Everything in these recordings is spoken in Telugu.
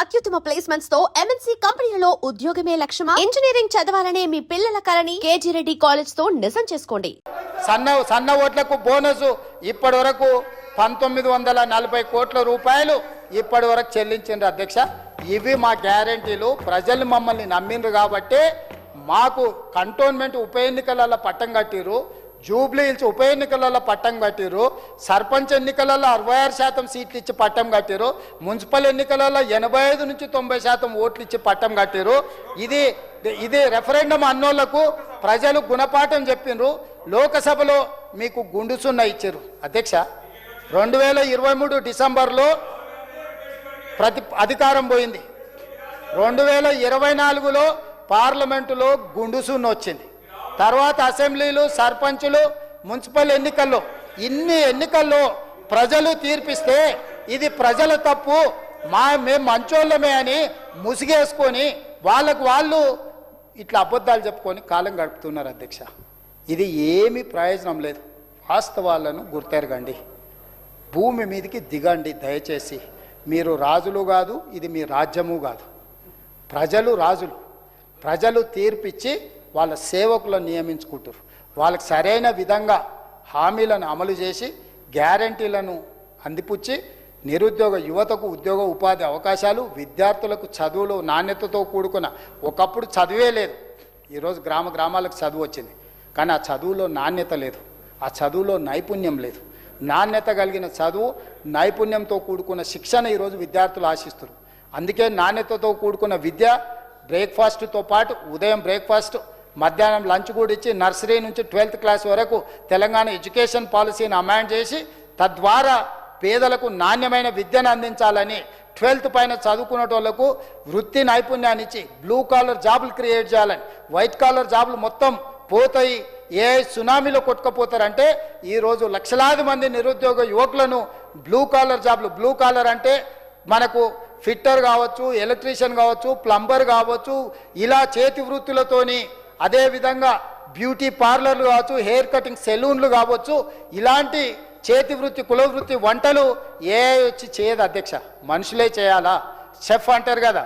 అత్యుత్తమ ప్లేస్మెంట్స్ తో ఎంఎన్సీ కంపెనీలలో ఉద్యోగమే లక్ష్యమా? ఇంజనీరింగ్ చదవాలనే మీ పిల్లల కలని కేజీ రెడ్డి కాలేజ్ తో నిజం చేసుకోండి. సన్న ఓట్లకు బోనస్ ఇప్పటి వరకు 1940 కోట్ల రూపాయలు ఇప్పటి వరకు చెల్లించిండ్రు అధ్యక్ష. ఇవి మా గ్యారెంటీలు. ప్రజలు మమ్మల్ని నమ్మిండ్రు కాబట్టి మాకు కంటోన్మెంట్ ఉప ఎన్నికలలో పట్టం కట్టిరు, జూబ్లీ హిల్స్ ఉప ఎన్నికలలో పట్టం కట్టిరు, సర్పంచ్ ఎన్నికలలో 66% సీట్లు ఇచ్చి పట్టం కట్టిరు, మున్సిపల్ ఎన్నికలలో 85 నుంచి 90% ఓట్లు ఇచ్చి పట్టం కట్టిరు. ఇది రెఫరెండం అన్నోళ్లకు ప్రజలు గుణపాఠం చెప్పిండ్రు. లోకసభలో మీకు గుండుసున్న ఇచ్చారు అధ్యక్ష. 2023 డిసెంబర్లో అధికారం పోయింది. 2024లో పార్లమెంటులో గుండుసున్న వచ్చింది. తర్వాత అసెంబ్లీలు, సర్పంచులు, మున్సిపల్ ఎన్నికల్లో ఇన్ని ఎన్నికల్లో ప్రజలు తీర్పిస్తే ఇది ప్రజల తప్పు, మేము మంచోళ్ళమే అని ముసిగేసుకొని వాళ్ళు ఇట్లా అబద్ధాలు చెప్పుకొని కాలం గడుపుతున్నారు అధ్యక్ష. ఇది ఏమీ ప్రయోజనం లేదు. వాస్తవాలను గుర్తెరగండి, భూమి మీదకి దిగండి దయచేసి. మీరు రాజులు కాదు, ఇది మీ రాజ్యము కాదు. ప్రజలు రాజులు. ప్రజలు తీర్పిచ్చి వాళ్ళ సేవకులను నియమించుకుంటారు. వాళ్ళకి సరైన విధంగా హామీలను అమలు చేసి గ్యారంటీలను అందిపుచ్చి నిరుద్యోగ యువతకు ఉద్యోగ ఉపాధి అవకాశాలు, విద్యార్థులకు చదువులు నాణ్యతతో కూడుకున్న, ఒకప్పుడు చదువే లేదు, ఈరోజు గ్రామాలకు చదువు వచ్చింది, కానీ ఆ చదువులో నాణ్యత లేదు, ఆ చదువులో నైపుణ్యం లేదు. నాణ్యత కలిగిన చదువు, నైపుణ్యంతో కూడుకున్న శిక్షణ ఈరోజు విద్యార్థులు ఆశిస్తారు. అందుకే నాణ్యతతో కూడుకున్న విద్య, బ్రేక్ఫాస్ట్తో పాటు ఉదయం బ్రేక్ఫాస్ట్, మధ్యాహ్నం లంచ్ కూడా ఇచ్చి నర్సరీ నుంచి 12th క్లాస్ వరకు తెలంగాణ ఎడ్యుకేషన్ పాలసీని అమెండ్ చేసి తద్వారా పేదలకు నాణ్యమైన విద్యను అందించాలని, 12th పైన చదువుకునే వాళ్ళకు వృత్తి నైపుణ్యాన్ని ఇచ్చి బ్లూ కాలర్ జాబులు క్రియేట్ చేయాలని. వైట్ కాలర్ జాబులు మొత్తం పోతాయి, ఏ సునామీలో కొట్టుకుపోతారంటే ఈరోజు లక్షలాది మంది నిరుద్యోగ యువకులను బ్లూ కాలర్ జాబులు, బ్లూ కాలర్ అంటే మనకు ఫిట్టర్ కావచ్చు, ఎలక్ట్రీషియన్ కావచ్చు, ప్లంబర్ కావచ్చు, ఇలా చేతి వృత్తులతోని, అదేవిధంగా బ్యూటీ పార్లర్లు కావచ్చు, హెయిర్ కటింగ్ సెలూన్లు కావచ్చు, ఇలాంటి చేతి వృత్తి, కుల వృత్తి, వంటలు ఏ వచ్చి చేయదు అధ్యక్ష, మనుషులే చేయాలా, షెఫ్ అంటారు కదా.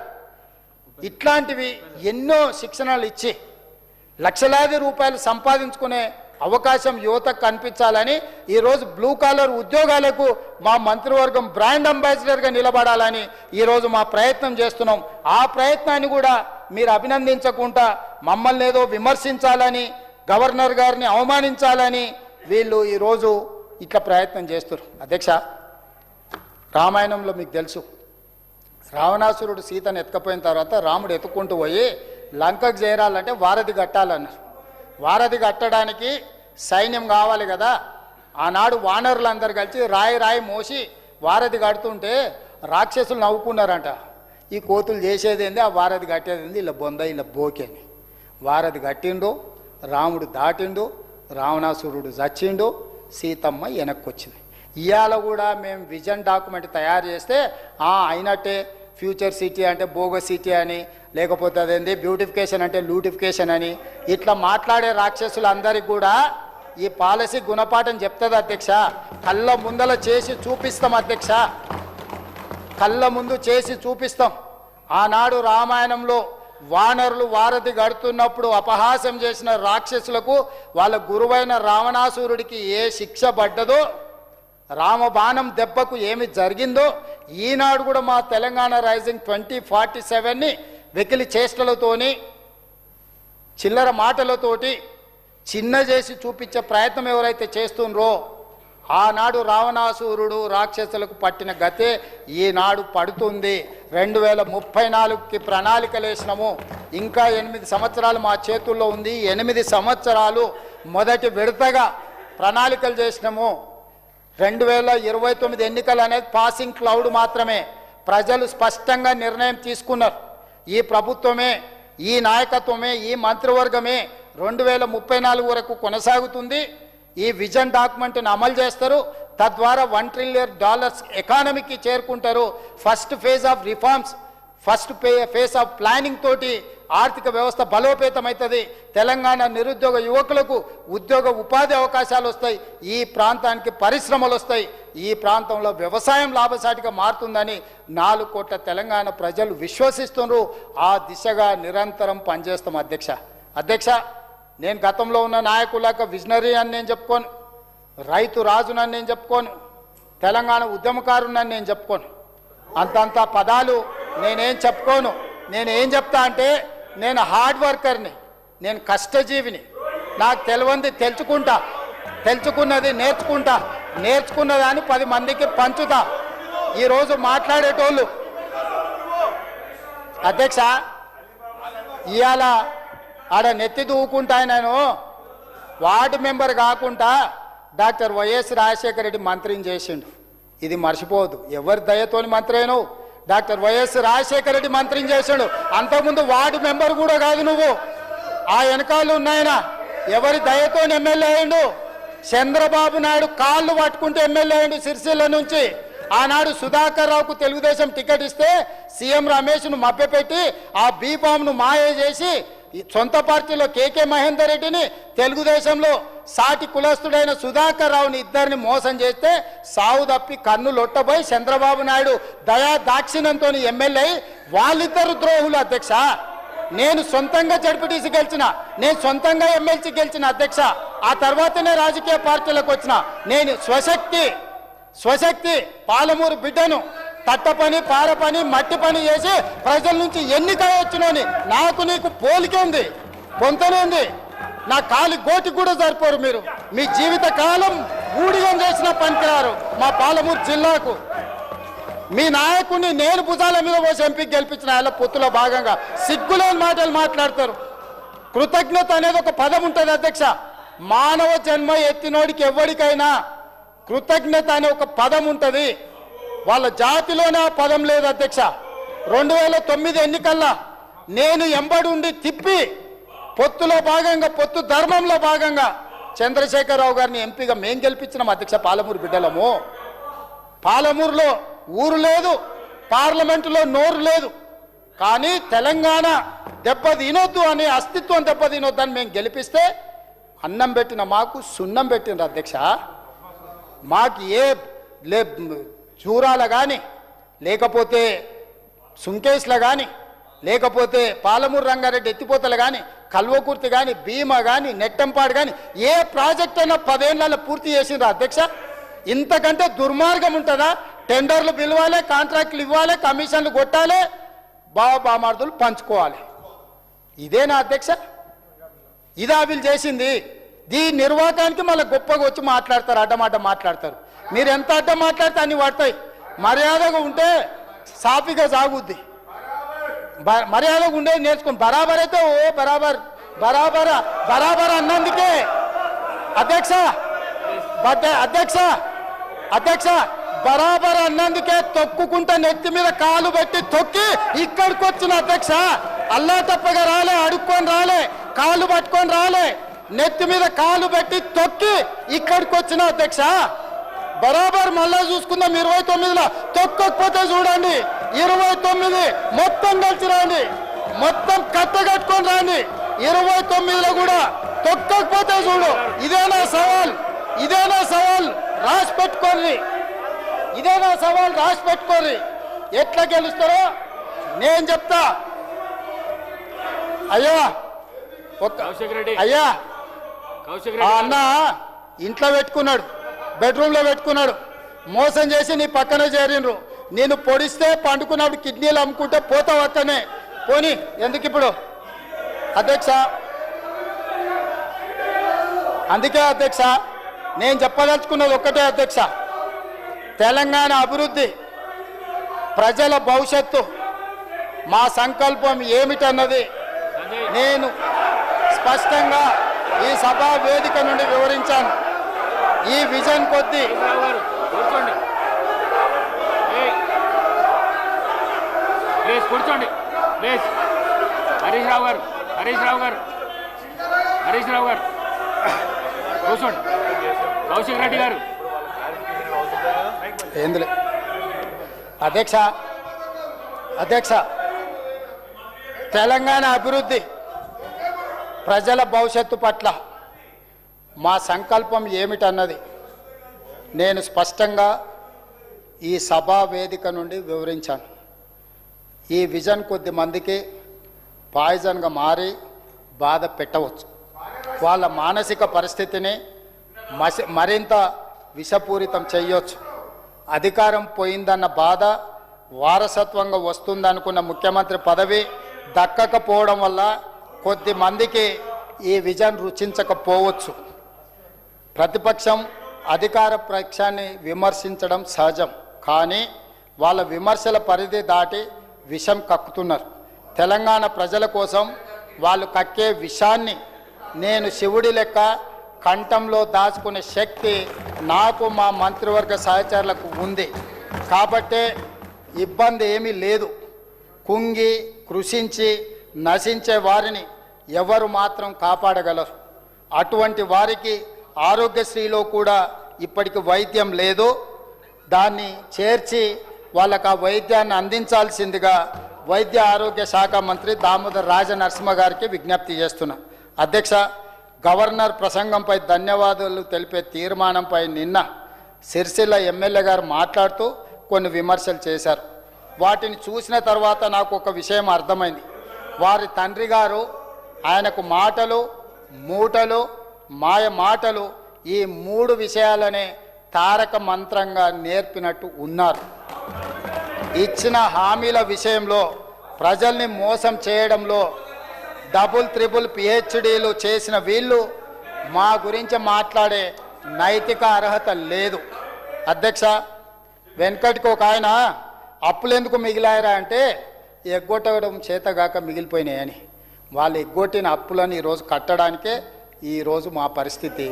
ఇట్లాంటివి ఎన్నో శిక్షణలు ఇచ్చి లక్షలాది రూపాయలు సంపాదించుకునే అవకాశం యువతకు కనిపించాలని ఈరోజు బ్లూ కాలర్ ఉద్యోగాలకు మా మంత్రివర్గం బ్రాండ్ అంబాసిడర్గా నిలబడాలని ఈరోజు మా ప్రయత్నం చేస్తున్నాం. ఆ ప్రయత్నాన్ని కూడా మీరు అభినందించకుండా మమ్మల్ని ఏదో విమర్శించాలని, గవర్నర్ గారిని అవమానించాలని వీళ్ళు ఈరోజు ఇట్లా ప్రయత్నం చేస్తారు అధ్యక్ష. రామాయణంలో మీకు తెలుసు, రావణాసురుడు సీతను ఎత్తుకపోయిన తర్వాత రాముడు ఎత్తుకుంటూ పోయి లంకకు చేరాలంటే వారధి కట్టాలన్నారు. వారధి కట్టడానికి సైన్యం కావాలి కదా. ఆనాడు వానరులందరూ కలిసి రాయి మోసి వారధి కడుతుంటే రాక్షసులు నవ్వుకున్నారంట. ఈ కోతులు చేసేది ఏంది, ఆ వారధి కట్టేది ఏంది, ఇలా బొంద ఇలా బోకేని. వారధి కట్టిండు, రాముడు దాటిండు, రావణాసురుడు చచ్చిండు, సీతమ్మ వెనక్కి వచ్చింది. ఇవాళ కూడా మేము విజన్ డాక్యుమెంట్ తయారు చేస్తే అయినట్టే ఫ్యూచర్ సిటీ అంటే బోగస్ సిటీ అని, లేకపోతే అదేంది బ్యూటిఫికేషన్ అంటే లూటిఫికేషన్ అని ఇట్లా మాట్లాడే రాక్షసులందరికీ కూడా ఈ పాలసీ గుణపాఠం చెప్తుంది అధ్యక్ష. కళ్ళ ముందల చేసి చూపిస్తాం అధ్యక్ష, కళ్ళ ముందు చేసి చూపిస్తాం. ఆనాడు రామాయణంలో వానరులు వారధి గడుతున్నప్పుడు అపహాస్యం చేసిన రాక్షసులకు వాళ్ళ గురువైన రావణాసురుడికి ఏ శిక్ష పడ్డదో, రామబాణం దెబ్బకు ఏమి జరిగిందో ఈనాడు కూడా మా తెలంగాణ రైజింగ్ 2047ని వెకిలి చేష్టలతోని, చిల్లర మాటలతోటి చిన్న చేసి చూపించే ప్రయత్నం ఎవరైతే చేస్తుండ్రో ఆనాడు రావణాసురుడు రాక్షసులకు పట్టిన గతే ఈనాడు పడుతుంది. 2034కి ప్రణాళికలు వేసినాము. ఇంకా 8 సంవత్సరాలు మా చేతుల్లో ఉంది. 8 సంవత్సరాలు మొదటి విడతగా ప్రణాళికలు చేసినాము. 2029 ఎన్నికలు అనేది పాసింగ్ క్లౌడ్ మాత్రమే. ప్రజలు స్పష్టంగా నిర్ణయం తీసుకున్నారు. ఈ ప్రభుత్వమే, ఈ నాయకత్వమే, ఈ మంత్రివర్గమే 2034 వరకు కొనసాగుతుంది. ఈ విజన్ డాక్యుమెంట్ని అమలు చేస్తారు. తద్వారా $1 ట్రిలియన్ ఎకానమీకి చేరుకుంటారు. First phase of reforms, first phase of planning తోటి ఆర్థిక వ్యవస్థ బలోపేతమవుతుంది, తెలంగాణ నిరుద్యోగ యువకులకు ఉద్యోగ ఉపాధి అవకాశాలు వస్తాయి, ఈ ప్రాంతానికి పరిశ్రమలు వస్తాయి, ఈ ప్రాంతంలో వ్యవసాయం లాభసాటిగా మారుతుందని 4 కోట్ల తెలంగాణ ప్రజలు విశ్వసిస్తున్నారు. ఆ దిశగా నిరంతరం పనిచేస్తాం అధ్యక్ష. నేను గతంలో ఉన్న నాయకులకు విజనరీ అని నేను చెప్పుకోను, రైతు రాజునని నేను చెప్పుకోను, తెలంగాణ ఉద్యమకారునని నేను చెప్పుకోను, అంతంత పదాలు నేనేం చెప్పుకోను. నేనేం చెప్తా అంటే నేను హార్డ్ వర్కర్ని, నేను కష్టజీవిని, నాకు తెలియంది తెలుసుకుంటా, తెలుసుకున్నది నేర్చుకుంటా, నేర్చుకున్నదాన్ని 10 మందికి పంచుతా. ఈరోజు మాట్లాడేటోళ్ళు అధ్యక్ష ఇవాళ ఆడ నెత్తి దూకుంటా నేను వార్డు మెంబర్ కాకుండా డాక్టర్ వైఎస్ రాజశేఖర రెడ్డి మంత్రిని చేసిండు. ఇది మర్చిపోవద్దు. ఎవరి దయతోని మంత్రి అయినావు? డాక్టర్ వైఎస్ రాజశేఖర రెడ్డి మంత్రిని చేశాడు. అంతకుముందు వార్డు మెంబర్ కూడా కాదు నువ్వు. ఆ వెనకాలు ఉన్నాయన ఎవరి దయతో ఎమ్మెల్యే అయ్యిండు? చంద్రబాబు నాయుడు కాళ్ళు పట్టుకుంటే ఎమ్మెల్యే అయ్యిండు సిరిసిల్ల నుంచి. ఆనాడు సుధాకర్ రావుకు తెలుగుదేశం టికెట్ ఇస్తే సీఎం రమేష్ను మభ్యపెట్టి ఆ బీఫామ్ను మాయ చేసి సొంత పార్టీలో కేకే మహేందర్ రెడ్డిని, తెలుగుదేశంలో సాటి కులస్తుడైన సుధాకర్ రావుని ఇద్దరిని మోసం చేస్తే సావు తప్పి కన్ను లొట్టబోయి చంద్రబాబు నాయుడు దయా దాక్షిణ్యంతో ఎమ్మెల్యే. వాళ్ళిద్దరు ద్రోహులు అధ్యక్ష. నేను సొంతంగా జడ్పీటీసీ గెలిచిన, నేను సొంతంగా ఎమ్మెల్సీ గెలిచిన అధ్యక్ష. ఆ తర్వాతనే రాజకీయ పార్టీలకు వచ్చిన. నేను స్వశక్తి పాలమూరు బిడ్డను. తట్ట పని, పార పని, మట్టి పని చేసి ప్రజల నుంచి ఎన్నిక వచ్చినోని. నాకు నీకు పోలికే ఉంది, పొంతనే ఉంది. నా కాలి గోటి కూడా సరిపోరు మీరు. మీ జీవిత కాలం ఊడిగం చేసిన పనికిరారు మా పాలమూరు జిల్లాకు. మీ నాయకుడిని నేను భుజాల మీద పోసి ఎంపీకి గెలిపించిన ఆయన పొత్తులో భాగంగా సిగ్గులేని మాటలు మాట్లాడతారు. కృతజ్ఞత అనేది ఒక పదం ఉంటుంది అధ్యక్ష. మానవ జన్మ ఎత్తినోడికి ఎవరికైనా కృతజ్ఞత అనే ఒక పదం ఉంటుంది. వాళ్ళ జాతిలోనే ఆ పదం లేదు అధ్యక్ష. 2009 ఎన్నికల్లో నేను ఎంబడుండి తిప్పి పొత్తులో భాగంగా, పొత్తు ధర్మంలో భాగంగా చంద్రశేఖరరావు గారిని ఎంపీగా మేం గెలిపించినాం అధ్యక్ష. పాలమూరు బిడ్డలము. పాలమూరులో ఊరు లేదు, పార్లమెంటులో నోరు లేదు. కానీ తెలంగాణ దెబ్బతినొద్దు అని, అస్తిత్వం దెబ్బతినొద్దు అని మేము గెలిపిస్తే అన్నం పెట్టిన మాకు సున్నం పెట్టినారు అధ్యక్ష. మాకు చూరాల కానీ, లేకపోతే సుంకేష్ల కానీ, లేకపోతే పాలమూరు రంగారెడ్డి ఎత్తిపోతలు కానీ, కల్వకుర్తి కానీ, భీమా కానీ, నెట్టంపాడు కానీ ఏ ప్రాజెక్ట్ అయినా 10 ఏళ్ళలో పూర్తి చేసిండ్రు అధ్యక్ష. ఇంతకంటే దుర్మార్గం ఉంటుందా? టెండర్లు పిలవాలి, కాంట్రాక్టులు ఇవ్వాలి, కమిషన్లు కొట్టాలి, బామార్దులు పంచుకోవాలి. ఇదేనా అధ్యక్ష? ఇదా వీళ్ళు చేసింది? దీని నిర్వాహకానికి మళ్ళీ గొప్పగా వచ్చి మాట్లాడతారు, అడ్డమాట మాట్లాడతారు. మీరు ఎంత అడ్డం మాట్లాడితే అన్ని పడతాయి. మర్యాదగా ఉంటే సాఫీగా సాగుద్ది. మర్యాదగా ఉండేది నేర్చుకోండి. బరాబర్ అయితే ఓ బరాబర్ అన్నందుకే అధ్యక్ష బరాబర్ అన్నందుకే తొక్కుకుంటా నెత్తి మీద కాలు పెట్టి తొక్కి ఇక్కడికి వచ్చిన అధ్యక్ష. అల్లా తప్పగా రాలే, అడుక్కొని రాలే, కాళ్ళు పట్టుకొని రాలే, నెత్తి మీద కాలు పెట్టి తొక్కి ఇక్కడికి వచ్చిన అధ్యక్ష. బరాబర్ మళ్ళా చూసుకుందాం. 29లో తొక్కకపోతే చూడండి, 29 మొత్తం కలిసి రాండి, మొత్తం కట్టగట్టుకొని రాండి. 29లో కూడా తొక్కకపోతే చూడు. ఇదేనా సవాల్ రాసి పెట్టుకోండి. ఇదేనా సవాల్ రాసి పెట్టుకోండి. ఎట్లా గెలుస్తారో నేను చెప్తా. అయ్యా అన్న ఇంట్లో పెట్టుకున్నాడు, బెడ్రూమ్లో పెట్టుకున్నాడు, మోసం చేసి నీ పక్కనే చేరినరు. నేను పొడిస్తే పండుకున్నప్పుడు కిడ్నీలు అమ్ముకుంటే పోతావు అక్కనే. పోనీ ఎందుకు ఇప్పుడు అధ్యక్ష? అందుకే అధ్యక్ష నేను చెప్పదలుచుకున్నది ఒక్కటే అధ్యక్ష. తెలంగాణ అభివృద్ధి, ప్రజల భవిష్యత్తు, మా సంకల్పం ఏమిటన్నది నేను స్పష్టంగా ఈ సభా వేదిక నుండి వివరించాను. ఈ విజన్ కొద్దీ కూర్చోండి ప్లీజ్. హరీష్ రావు గారు కూర్చోండి. కౌశిక్ రెడ్డి గారు. ఏందులే అధ్యక్ష తెలంగాణ అభివృద్ధి, ప్రజల భవిష్యత్తు పట్ల మా సంకల్పం ఏమిటన్నది నేను స్పష్టంగా ఈ సభా వేదిక నుండి వివరించాను. ఈ విజన్ కొద్ది మందికి పాయిజన్గా మారి బాధ పెట్టవచ్చు. వాళ్ళ మానసిక పరిస్థితిని మరింత విషపూరితం చేయొచ్చు. అధికారం పోయిందన్న బాధ, వారసత్వంగా వస్తుందనుకున్న ముఖ్యమంత్రి పదవి దక్కకపోవడం వల్ల కొద్ది మందికి ఈ విజన్ రుచించకపోవచ్చు. ప్రతిపక్షం అధికార పక్షాన్ని విమర్శించడం సహజం, కానీ వాళ్ళ విమర్శల పరిధి దాటి విషం కక్కుతున్నారు. తెలంగాణ ప్రజల కోసం వాళ్ళు కక్కే విషాన్ని నేను శివుడి లెక్క కంఠంలో దాచుకునే శక్తి నాకు, మా మంత్రివర్గ సహచరులకు ఉంది. కాబట్టే ఇబ్బంది ఏమీ లేదు. కుంగి కృషించి నశించే వారిని ఎవరు మాత్రం కాపాడగలరు. అటువంటి వారికి ఆరోగ్యశ్రీలో కూడా ఇప్పటికి వైద్యం లేదు. దాన్ని చేర్చి వాళ్ళకు ఆ వైద్యాన్ని అందించాల్సిందిగా వైద్య ఆరోగ్య శాఖ మంత్రి దామోదర్ రాజనరసింహ గారికి విజ్ఞప్తి చేస్తున్నా. అధ్యక్ష, గవర్నర్ ప్రసంగంపై ధన్యవాదాలు తెలిపే తీర్మానంపై నిన్న సిరిసిల్ల ఎమ్మెల్యే గారు మాట్లాడుతూ కొన్ని విమర్శలు చేశారు. వాటిని చూసిన తర్వాత నాకు ఒక విషయం అర్థమైంది. వారి తండ్రి గారు ఆయనకు మాటలు, మూటలు, మాయ మాటలు, ఈ 3 విషయాలనే తారక మంత్రంగా నేర్పినట్టు ఉన్నారు. ఇచ్చిన హామీల విషయంలో ప్రజల్ని మోసం చేయడంలో డబుల్ త్రిబుల్ పిహెచ్డీలు చేసిన వీళ్ళు మా గురించి మాట్లాడే నైతిక అర్హత లేదు. అధ్యక్ష, వెనకటికి ఒక ఆయన అప్పులు ఎందుకు మిగిలాయరా అంటే ఎగ్గొట్టడం చేతగాక మిగిలిపోయినాయని. వాళ్ళు ఎగ్గొట్టిన అప్పులను ఈరోజు కట్టడానికే ఈరోజు మా పరిస్థితి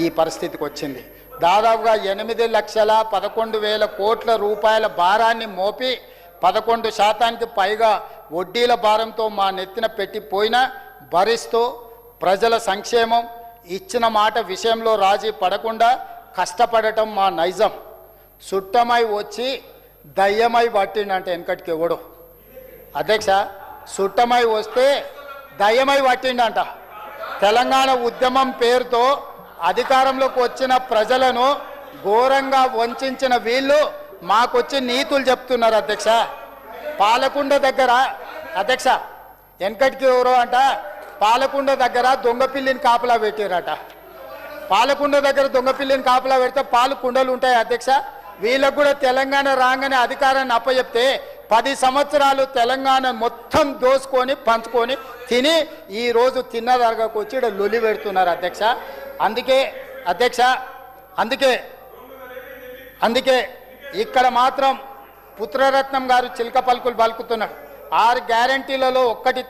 ఈ పరిస్థితికి వచ్చింది. దాదాపుగా 8,11,000 కోట్ల రూపాయల భారాన్ని మోపి 11% పైగా వడ్డీల భారంతో మా నెత్తిన పెట్టిపోయినా భరిస్తూ ప్రజల సంక్షేమం, ఇచ్చిన మాట విషయంలో రాజీ పడకుండా కష్టపడటం మా నైజం. సుట్టమై వచ్చి దయ్యమై పట్టిండంటే వెనకటికి ఎవడు. అధ్యక్ష, సుట్టమై వస్తే దయ్యమై పట్టిండంట. తెలంగాణ ఉద్యమం పేరుతో అధికారంలోకి వచ్చిన ప్రజలను ఘోరంగా వంచిన వీళ్ళు మాకొచ్చి నీతులు చెప్తున్నారు. అధ్యక్ష, పాలకుండ దగ్గర, అధ్యక్ష వెనకటికి ఎవరో అంట పాలకుండ దగ్గర దొంగపిల్లిని కాపలా పెట్టారట. పాలకుండ దగ్గర దొంగపిల్లిని కాపలా పెడితే పాలు కుండలు ఉంటాయి. అధ్యక్ష, వీళ్ళకు కూడా తెలంగాణ రాగానే అధికారాన్ని అప్పచెప్తే 10 సంవత్సరాలు తెలంగాణ మొత్తం దోసుకొని పంచుకొని తిని ఈరోజు తిన్నదరగకు వచ్చి ఇక్కడ లొలి పెడుతున్నారు. అధ్యక్ష, అందుకే అధ్యక్ష, అందుకే ఇక్కడ మాత్రం పుత్రరత్నం గారు చిలక పలుకులు పలుకుతున్నాడు. 6 గ్యారంటీలలో ఒక్కటి